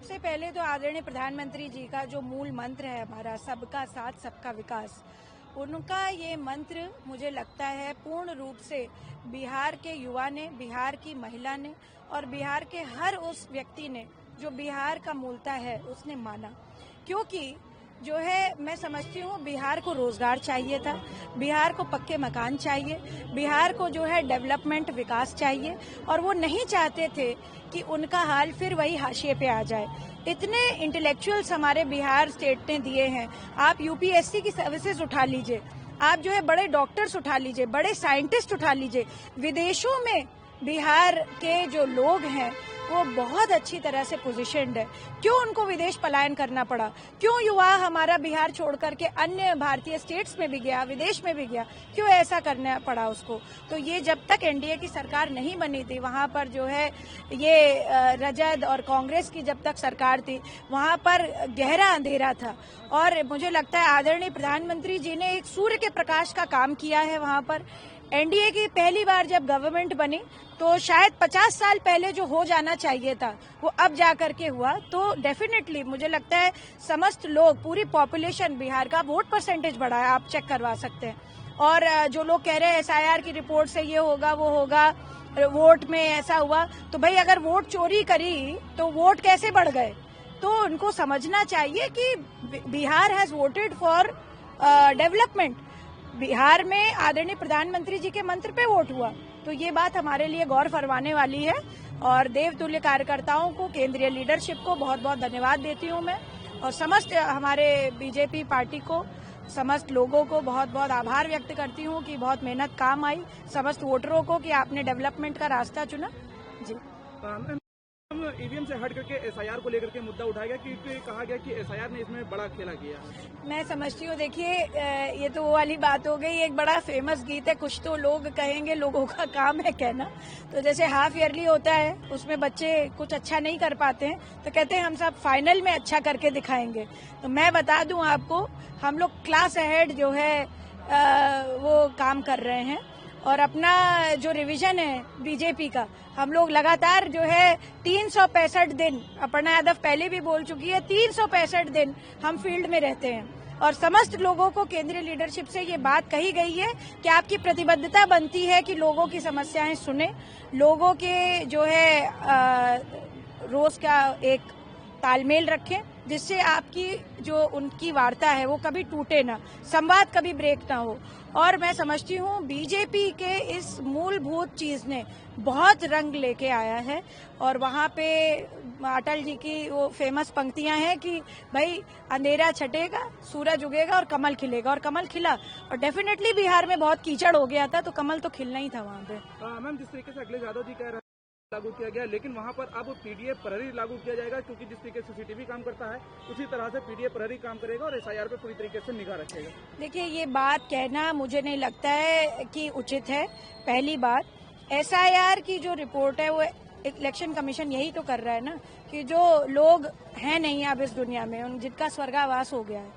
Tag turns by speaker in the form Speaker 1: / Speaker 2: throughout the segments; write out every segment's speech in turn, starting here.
Speaker 1: सबसे पहले तो आदरणीय प्रधानमंत्री जी का जो मूल मंत्र है हमारा सबका साथ सबका विकास, उनका ये मंत्र मुझे लगता है पूर्ण रूप से बिहार के युवा ने, बिहार की महिला ने और बिहार के हर उस व्यक्ति ने जो बिहार का मूलता है उसने माना। क्योंकि जो है मैं समझती हूँ बिहार को रोजगार चाहिए था, बिहार को पक्के मकान चाहिए, बिहार को जो है डेवलपमेंट विकास चाहिए और वो नहीं चाहते थे कि उनका हाल फिर वही हाशिए पे आ जाए। इतने इंटेलेक्चुअल्स हमारे बिहार स्टेट ने दिए हैं। आप यूपीएससी की सर्विसेज उठा लीजिए, आप जो है बड़े डॉक्टर्स उठा लीजिए, बड़े साइंटिस्ट उठा लीजिए। विदेशों में बिहार के जो लोग हैं वो बहुत अच्छी तरह से पोजीशन्ड है। क्यों उनको विदेश पलायन करना पड़ा? क्यों युवा हमारा बिहार छोड़ करके अन्य भारतीय स्टेट्स में भी गया, विदेश में भी गया? क्यों ऐसा करना पड़ा उसको? तो ये जब तक एनडीए की सरकार नहीं बनी थी, वहां पर जो है ये रजद और कांग्रेस की जब तक सरकार थी, वहां पर गहरा अंधेरा था। और मुझे लगता है आदरणीय प्रधानमंत्री जी ने एक सूर्य के प्रकाश का काम किया है वहां पर। एनडीए की पहली बार जब गवर्नमेंट बनी तो शायद 50 साल पहले जो हो जाना चाहिए था वो अब जा करके हुआ। तो डेफिनेटली मुझे लगता है समस्त लोग, पूरी पॉपुलेशन बिहार का वोट परसेंटेज बढ़ा है, आप चेक करवा सकते हैं। और जो लोग कह रहे हैं एसआईआर की रिपोर्ट से ये होगा वो होगा, वोट में ऐसा हुआ, तो भाई अगर वोट चोरी करी तो वोट कैसे बढ़ गए? तो उनको समझना चाहिए कि Bihar has voted for development. Bihar में आदरणीय प्रधानमंत्री जी के मंत्र पे वोट हुआ, तो ये बात हमारे लिए गौर फरमाने वाली है। और देवतुल्य कार्यकर्ताओं को, केंद्रीय लीडरशिप को बहुत बहुत धन्यवाद देती हूँ मैं, और समस्त हमारे बीजेपी पार्टी को, समस्त लोगों को बहुत बहुत आभार व्यक्त करती हूँ कि बहुत मेहनत काम आई, समस्त वोटरों को कि आपने डेवलपमेंट का रास्ता चुना। जी
Speaker 2: ईवीएम से हट करके एसआईआर को लेकर के मुद्दा उठाया गया क्योंकि कहा गया कि एसआईआर ने इसमें बड़ा खेला किया।
Speaker 1: मैं समझती हूँ, देखिए ये तो वो वाली बात हो गई। एक बड़ा फेमस गीत है, कुछ तो लोग कहेंगे, लोगों का काम है कहना। तो जैसे हाफ ईयरली होता है, उसमें बच्चे कुछ अच्छा नहीं कर पाते हैं तो कहते हैं हम सब फाइनल में अच्छा करके दिखाएंगे। तो मैं बता दूं आपको, हम लोग क्लास अहेड जो है वो काम कर रहे हैं। और अपना जो रिवीजन है बीजेपी का, हम लोग लगातार जो है 365 दिन, अपर्णा यादव पहले भी बोल चुकी है, 365 दिन हम फील्ड में रहते हैं। और समस्त लोगों को केंद्रीय लीडरशिप से ये बात कही गई है कि आपकी प्रतिबद्धता बनती है कि लोगों की समस्याएं सुने, लोगों के जो है रोज का एक तालमेल रखें, जिससे आपकी जो उनकी वार्ता है वो कभी टूटे ना, संवाद कभी ब्रेक ना हो। और मैं समझती हूँ बीजेपी के इस मूलभूत चीज ने बहुत रंग लेके आया है। और वहाँ पे अटल जी की वो फेमस पंक्तियां हैं कि भाई अंधेरा छटेगा, सूरज उगेगा और कमल खिलेगा, और कमल खिला। और डेफिनेटली बिहार में बहुत कीचड़ हो गया था तो कमल तो खिलना ही था वहाँ पे।
Speaker 2: मैम, जिस तरीके से अखिलेश यादव जी कह रहे हैं लागू किया गया, लेकिन वहां पर अब पीडीए प्रहरी लागू किया जाएगा क्योंकि जिस तरीके से सीसीटीवी काम करता है उसी तरह से पीडीए प्रहरी काम करेगा और एसआईआर पे पूरी तरीके से निगाह रखेगा।
Speaker 1: देखिए, ये बात कहना मुझे नहीं लगता है कि उचित है। पहली बात, एसआईआर की जो रिपोर्ट है वो इलेक्शन कमीशन यही तो कर रहा है ना कि जो लोग हैं नहीं अब इस दुनिया में, उन जिनका स्वर्गावास हो गया है,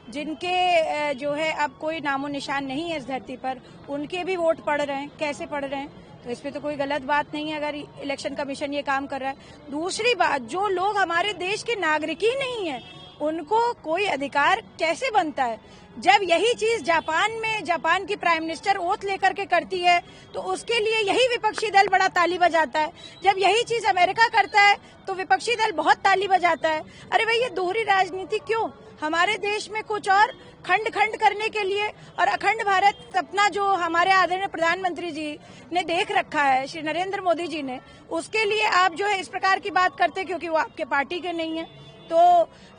Speaker 1: जिनके जो है अब कोई नामो निशान नहीं है इस धरती पर, उनके भी वोट पड़ रहे हैं। कैसे पड़ रहे हैं? तो इस पे तो कोई गलत बात नहीं है अगर इलेक्शन कमीशन ये काम कर रहा है। दूसरी बात, जो लोग हमारे देश के नागरिक ही नहीं है उनको कोई अधिकार कैसे बनता है? जब यही चीज जापान में जापान की प्राइम मिनिस्टर ओथ लेकर के करती है तो उसके लिए यही विपक्षी दल बड़ा ताली बजाता है। जब यही चीज अमेरिका करता है तो विपक्षी दल बहुत ताली बजाता है। अरे भाई, ये दोहरी राजनीति क्यों? हमारे देश में कुछ और खंड खंड करने के लिए और अखंड भारत सपना जो हमारे आदरणीय प्रधानमंत्री जी ने देख रखा है, श्री नरेंद्र मोदी जी ने, उसके लिए आप जो है इस प्रकार की बात करते क्योंकि वो आपके पार्टी के नहीं है। तो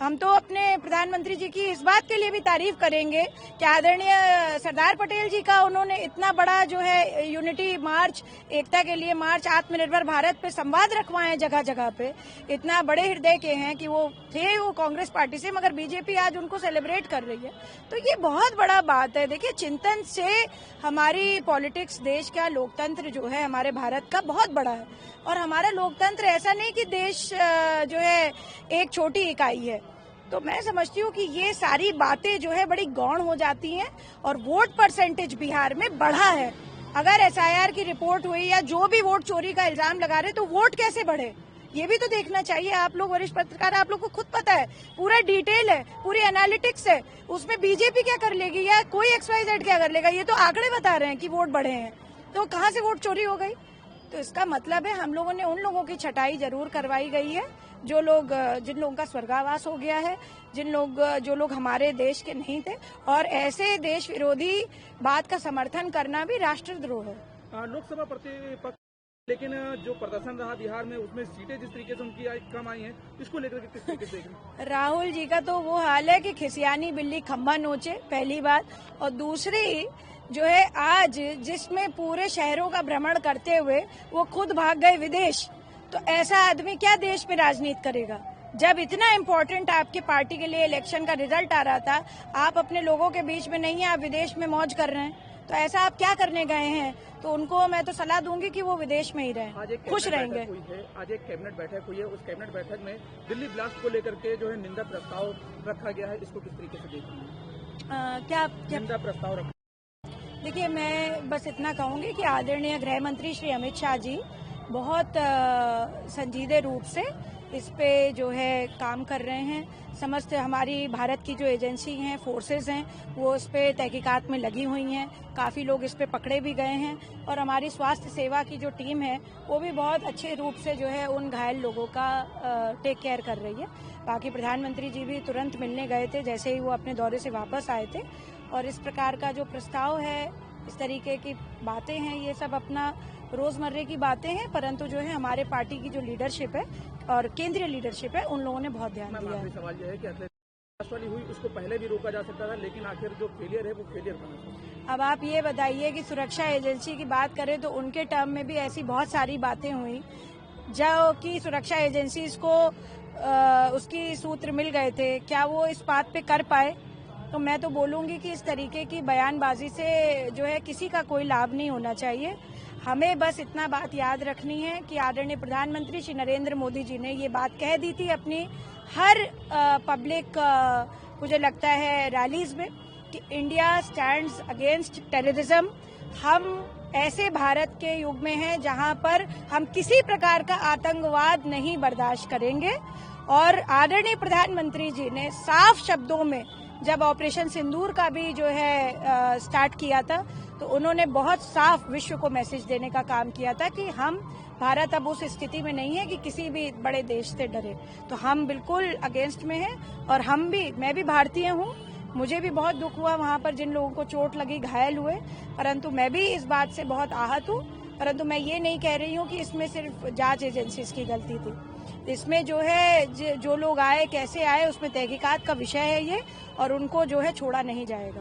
Speaker 1: हम तो अपने प्रधानमंत्री जी की इस बात के लिए भी तारीफ करेंगे कि आदरणीय सरदार पटेल जी का उन्होंने इतना बड़ा जो है यूनिटी मार्च, एकता के लिए मार्च, आत्मनिर्भर भारत पे संवाद रखवाए जगह जगह पे। इतना बड़े हृदय के हैं कि वो थे वो कांग्रेस पार्टी से, मगर बीजेपी आज उनको सेलिब्रेट कर रही है। तो ये बहुत बड़ा बात है। देखिए, चिंतन से हमारी पॉलिटिक्स, देश का लोकतंत्र जो है हमारे भारत का बहुत बड़ा है। और हमारा लोकतंत्र ऐसा नहीं कि देश जो है एक छोटी इकाई है। तो मैं समझती हूँ कि ये सारी बातें जो है बड़ी गौण हो जाती हैं और वोट परसेंटेज बिहार में बढ़ा है। अगर एसआईआर की रिपोर्ट हुई या जो भी वोट चोरी का इल्जाम लगा रहे तो वोट कैसे बढ़े? ये भी तो देखना चाहिए। आप लोग वरिष्ठ पत्रकार, आप लोग को खुद पता है, पूरा डिटेल है, पूरी एनालिटिक्स है, उसमें बीजेपी क्या कर लेगी या कोई XYZ क्या कर लेगा। ये तो आंकड़े बता रहे हैं कि वोट बढ़े हैं, तो कहाँ से वोट चोरी हो गई। तो इसका मतलब है हम लोगों ने उन लोगों की छटाई जरूर करवाई गई है जो लोग, जिन लोगों का स्वर्गावास हो गया है, जो लोग हमारे देश के नहीं थे। और ऐसे देश विरोधी बात का समर्थन करना भी राष्ट्रद्रोह है।
Speaker 2: लोकसभा प्रतिपक्ष, लेकिन जो प्रदर्शन रहा बिहार में, उसमें सीटें जिस तरीके से उनकी कम आई हैं, इसको लेकर के किस तरीके से देख रहे हैं?
Speaker 1: राहुल जी का तो वो हाल है कि खिसियानी बिल्ली खम्बा नोचे, पहली बात। और दूसरी जो है, आज जिसमें पूरे शहरों का भ्रमण करते हुए वो खुद भाग गए विदेश, तो ऐसा आदमी क्या देश में राजनीति करेगा। जब इतना इम्पोर्टेंट आपकी पार्टी के लिए इलेक्शन का रिजल्ट आ रहा था, आप अपने लोगों के बीच में नहीं है, आप विदेश में मौज कर रहे हैं, तो ऐसा आप क्या करने गए हैं। तो उनको मैं तो सलाह दूंगी कि वो विदेश में ही रहें, खुश रहेंगे।
Speaker 2: आज एक कैबिनेट बैठक हुई है, उस कैबिनेट बैठक में दिल्ली ब्लास्ट को लेकर के जो है निंदा प्रस्ताव रखा गया है, इसको किस तरीके से देख रही हैं?
Speaker 1: क्या
Speaker 2: निंदा प्रस्ताव रखा?
Speaker 1: देखिए, मैं बस इतना कहूंगी कि आदरणीय गृह मंत्री श्री अमित शाह जी बहुत संजीदे रूप से इस पे जो है काम कर रहे हैं। समस्त हमारी भारत की जो एजेंसी हैं, फोर्सेस हैं, वो इस पे तहकीकात में लगी हुई हैं। काफ़ी लोग इस पे पकड़े भी गए हैं और हमारी स्वास्थ्य सेवा की जो टीम है वो भी बहुत अच्छे रूप से जो है उन घायल लोगों का टेक केयर कर रही है। बाकी प्रधानमंत्री जी भी तुरंत मिलने गए थे जैसे ही वो अपने दौरे से वापस आए थे। और इस प्रकार का जो प्रस्ताव है, इस तरीके की बातें हैं, ये सब अपना रोजमर्रे की बातें हैं, परंतु जो है हमारे पार्टी की जो लीडरशिप है और केंद्रीय लीडरशिप है, उन लोगों ने बहुत ध्यान दिया है।
Speaker 2: सवाल यह है कि वाली हुई, उसको पहले भी रोका जा सकता था, लेकिन आखिर जो फेलियर है वो फेलियर बना।
Speaker 1: अब आप ये बताइए कि सुरक्षा एजेंसी की बात करें तो उनके टर्म में भी ऐसी बहुत सारी बातें हुई जो कि सुरक्षा एजेंसी को उसकी सूत्र मिल गए थे, क्या वो इस बात पे कर पाए। तो मैं तो बोलूंगी कि इस तरीके की बयानबाजी से जो है किसी का कोई लाभ नहीं होना चाहिए। हमें बस इतना बात याद रखनी है कि आदरणीय प्रधानमंत्री श्री नरेंद्र मोदी जी ने ये बात कह दी थी अपनी हर पब्लिक मुझे लगता है रैलीज में कि इंडिया स्टैंड्स अगेंस्ट टेररिज्म। हम ऐसे भारत के युग में हैं जहां पर हम किसी प्रकार का आतंकवाद नहीं बर्दाश्त करेंगे। और आदरणीय प्रधानमंत्री जी ने साफ शब्दों में जब ऑपरेशन सिंदूर का भी जो है स्टार्ट किया था, तो उन्होंने बहुत साफ विश्व को मैसेज देने का काम किया था कि हम, भारत अब उस स्थिति में नहीं है कि किसी भी बड़े देश से डरे। तो हम बिल्कुल अगेंस्ट में हैं और मैं भी भारतीय हूँ, मुझे भी बहुत दुख हुआ वहाँ पर जिन लोगों को चोट लगी, घायल हुए, परंतु मैं भी इस बात से बहुत आहत हूँ। परंतु मैं ये नहीं कह रही हूँ कि इसमें सिर्फ जांच एजेंसीज की गलती थी। इसमें जो है जो लोग आए, कैसे आए, उसमें तहकीकात का विषय है ये, और उनको जो है छोड़ा नहीं जाएगा।